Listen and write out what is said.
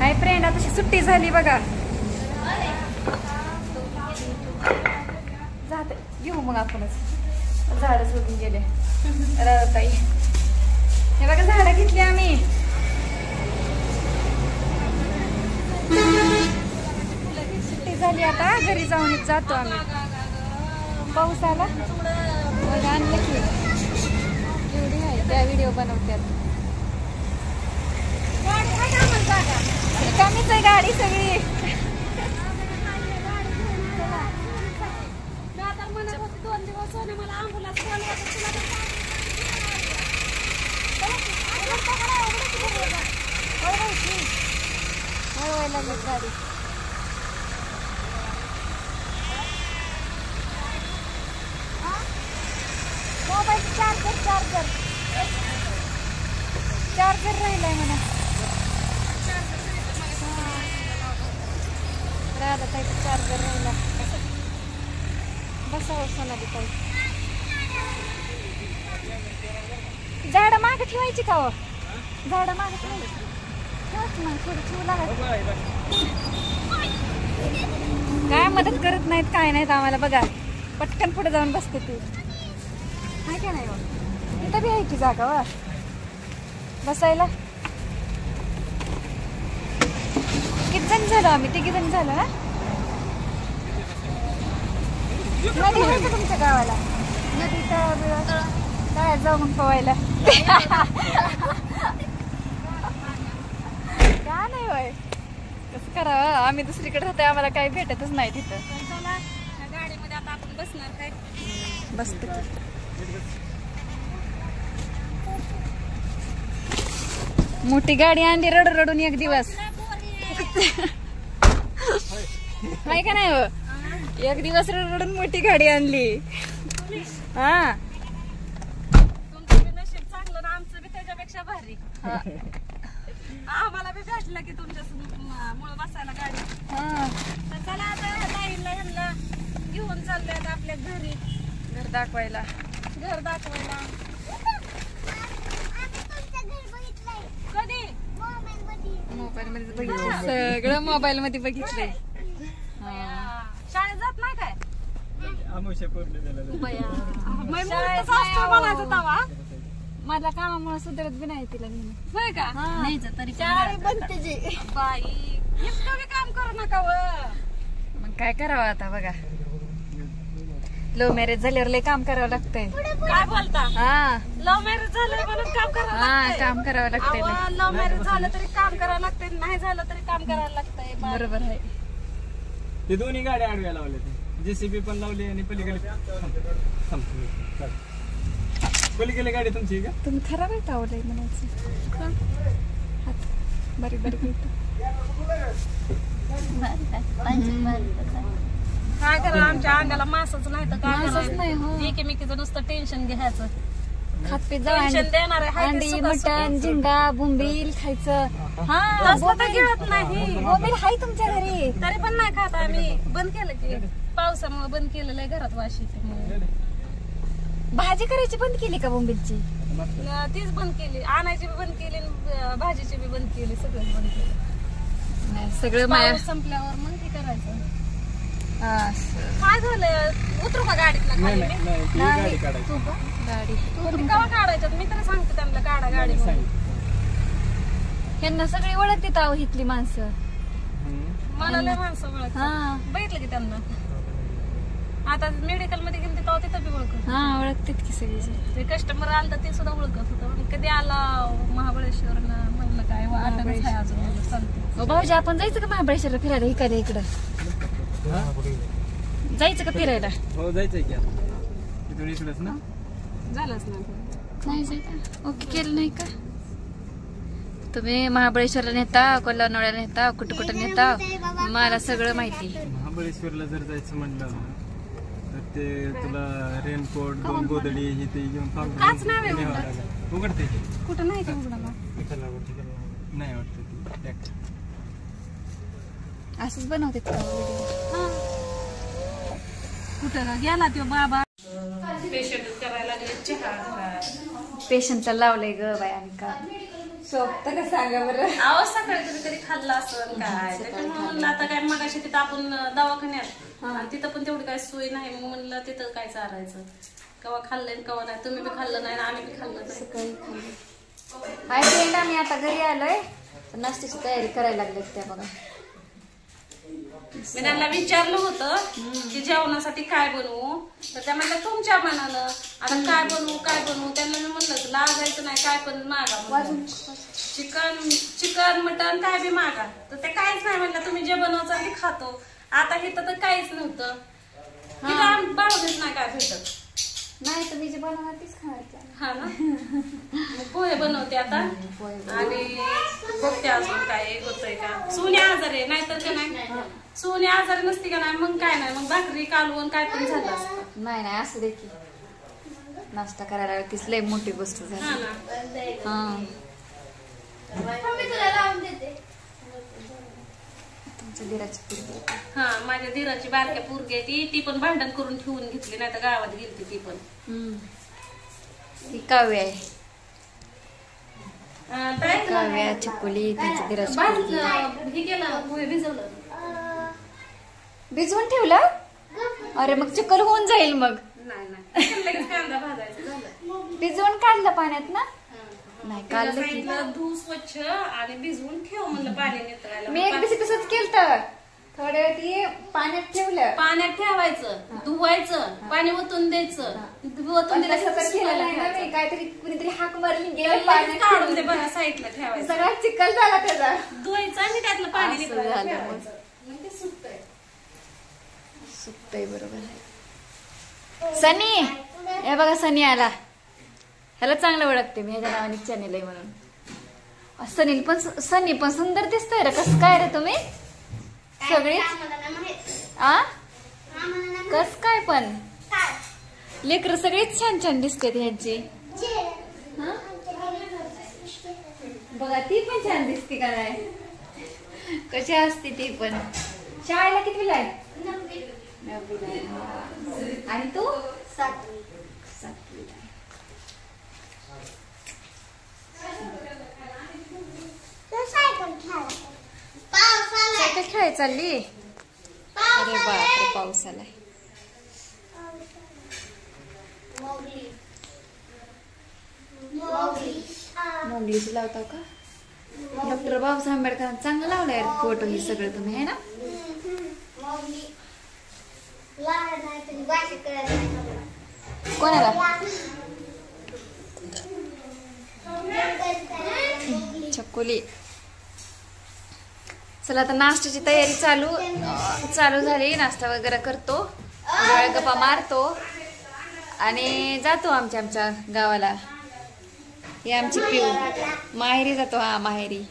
Hi friend, आता सुट्टी झाली बघा. जाते घेऊ मग आपणच. झाड सोडून गेले राधाताई. हे बघा झाडं घेतली आम्ही. सुट्टी झाली आता घरी जाऊन जातो आम्ही. पाऊस आला मग आणलं की एवढी आहे त्या व्हिडिओ बनवतात. कमीच आहे गाडी सगळी. गाडी मोबाईल चार्जर राहिलाय म्हणा. राधा चार्जर राहिला. बसावं सोनाली ताई. झाडं मागे ठेवायची का हो? झाडं मागे ठेवायची. थोडी ठेवू लागत. काय मदत करत नाहीत काय नाहीत आम्हाला बघा. पटकन पुढे जाऊन बसते ती. हाय का नाही हो? इथं बी आहे की जागा वा बसायला. किती जण झालो आम्ही? 3 जण झालो ना. नदी आहे का तुमच्या गावाला? नदी काय जाऊ मग पोवायला. का नाही होय? कसं करावं? आम्ही दुसरीकडे राहतोय, आम्हाला काही भेटतच नाही तिथं. गाडीमध्ये आता आपण बसणार काय? बसतो मोठी गाडी आणली रडून रडून एक दिवस. हाय का नाही हो? एक दिवस रडून रडून मोठी गाडी आणली. हा तुमचं बी नशीब चांगलं ना, आमचं बी त्याच्यापेक्षा भारी. आम्हाला बी भेटलं की तुमच्या मुळे बसायला गाडी. तर चला आता लाईनला ह्यांना घेऊन चाललोय आपल्या घरी. घर दाखवायला. घर दाखवायला. कधी? मोबाईल मध्ये बघितलं सगळं. मोबाईल मध्ये बघितलंय. शाळेत जात नाही काय? माझ्या कामामुळे सुधारत बी नाही तिला घेऊन. होय का? तरी बाई इतकं काम करू नका. मग काय करावं आता बघा. लव्ह मॅरेज झाल्यावर लय काम करावं लागतंय. काय बोलता? हा लव्ह मॅरेज झालं म्हणून काम करावं लागतंय. काम करावं लागतंय. लव्ह मॅरेज झालं तरी काम करावं लागतंय, नाही झालं तरी काम करावं लागतंय. बरोबर आहे. ते दोन्ही गाड्या आडव्या लावल्या. ते जेसीबी पण लावली आणि पलीकडे पलीकडे गाडी तुमची का? तुम्ही खराब आहे आवडलंय म्हणायचं. बारीक बारीक काय करा, आमच्या अंगाला मासच नाही तर काय मासच नाही हो. एकेमेकीचं नुसतं टेन्शन घ्यायचं. खातपीत टेन्शन देणार आहे. अंडी मटण झिंगा बोंबील खायचं. हा तसलं गिळत नाही. बोंबील हाय तुमच्या घरी तरी पण नाही खात आम्ही. बंद केलं की पावसामुळे बंद केलेलं आहे. घरात वाशी भाजी करायची बंद केली का बोंबीलची? तीच बंद केली. आणायची बी बंद केली, भाजीची बी बंद केली, सगळं बंद केलं. सगळं माया संपल्यावर मग ते करायचं. काय झालं? उतरू का गाडीतला खाली? गाडी काढायची. गाडी तुम्ही केव्हा काढायच्यात? मी तर सांगते त्यांना काढा गाडी. ह्यांना सगळी ओळखतात आहो इथली माणसं. मला लय माणसं ओळखतात. बघितलं की त्यांना. आता मेडिकल मध्ये गेले तेव्हा तिथं बी ओळखत. ओळखतात की सगळी. ते कस्टमर आलं तर ते सुद्धा ओळखत होतं. कधी आला महाबळेश्वर म्हणलं काय आठवण आहे अजून चालते. भाऊजी आपण जायचं का महाबळेश्वरला फिरायला? इकडे इकडं जायचं का फिरायला? हो जायचंय की. इथून इकडेच ना. झालंच नाही जायचं. ओके केलं नाही का तुम्ही? महाबळेश्वरला नेता, कोल्हानोळ्याला नेता, कुठं कुठं नेता, मला सगळं माहिती. महाबळेश्वरला जर जायचं म्हणलं तर ते तुला रेनकोट 2 गोदडी ही ते घेऊन उघडते. कुठं नाही का उघडला? नाही वाटत. असंच बनवते कुठं गेला तो बाबा? पेशंटला लावलंय ग बाय. आणि का सोबत का सांगा बरं. आवाज सकाळी कधीतरी खाल्ला असं काय त्याच्यामुळे म्हणलं आता काय मगाशी तिथं आपण दवाखान्यात आणि तिथं पण तेवढी काय सोय नाही मग म्हणलं तिथं काय चारायचं कवा खाल्लंय कवा नाही तुम्ही बी खाल्लं नाही आम्ही बी खाल्लं नाही. सकाळी खाल्लं. हाय फ्रेंड, आम्ही आता घरी आलोय. नाश्त्याची तयारी करायला लागले त्या बघा. मी त्यांना विचारलं होतं की जेवणासाठी काय बनवू तर त्या म्हणल्या तुमच्या मनानं आता काय बनवू त्यांना मी म्हणलं लागायचं नाही काय पण मागा चिकन मटन काय बी मागा तर ते काहीच नाही म्हणलं तुम्ही जे बनवचाल ते खातो. आता हे तर काहीच नव्हतं बाळूच नाही काय भेटत नाही तुम्ही जे बनवणार तीच खायचं. हा ना मग पोहे बनवते आता आणि बघते अजून काय होतंय का. सोनी आजार आहे नाहीतर का नाही सोनी आजारी नसती का नाही मग काय नाही मग भाकरी कालवून काय पण झालं असतं. नाही नाही असं देखील नाश्ता करायला तीच लय मोठी गोष्ट झाली. हा ना हा तुमच्या दिराची पोरगी. हा माझ्या दिराची बारक्या पोरगी आहे ती पण भांडण करून ठेवून घेतली नाही तर गावात गेलती ती पण. ती काव्य आहे. ताई, काव्या चकुली त्यांच्या दिराची पोरगी. हे केलं पोहे भिजवलं भिजवून ठेवलं. अरे मग चिकन होऊन जाईल मग. नाही लगेच कांदा भाजायचं झालं. भिजवून काढलं पाण्यात ना. नाही काढलं की सांगितलं धुव स्वच्छ आणि भिजवून ठेव म्हणलं पाणी नितळायला. मी एक दिवशी तसंच केलं. थोड्या वेळ ती पाण्यात ठेवलं. पाण्यात ठेवायचं धुवायचं पाणी ओतून द्यायचं ओतून दिलं नाही काहीतरी कुणीतरी हाक मारली गेलं पाणी पाण्यात काढून ते बघा साईडला ठेवायचं सगळा चिखल झाला त्याचा. धुवायचं आणि त्यातलं पाणी असं नितळायला झालं ठेवायचं. मग ते सुकतंय. सुकतंय बरोबर आहे. सनी हे बघा सनी आला. ह्याला चांगलं ओळखते मी ह्याच्या नावाने चॅनेल आहे म्हणून. सनी पण सुंदर दिसतोय रे. कसं काय रे तुम्ही सगळे आ कस काय पण लेकर सगळेच छान छान दिसतात ह्यांची. बघा ती पण छान दिसते का नाही. कशी असते ती पण. शाळेला कितवीला आहे. आणि तू सातवीला. सायकल खेळायला चालली. अरे बापरे पाऊस आलाय. मोगलीची लावता का. डॉक्टर बाबासाहेब आंबेडकर चांगलं लावलंय फोटो हे सगळं तुम्ही है ना. कोणाला चकोली. चला आता नाश्त्याची तयारी चालू झाली. नाश्ता वगैरे करतो वेळ गप्पा मारतो आणि जातो आमच्या गावाला. ही आमची पिऊ माहेरी जातो. हा माहेरी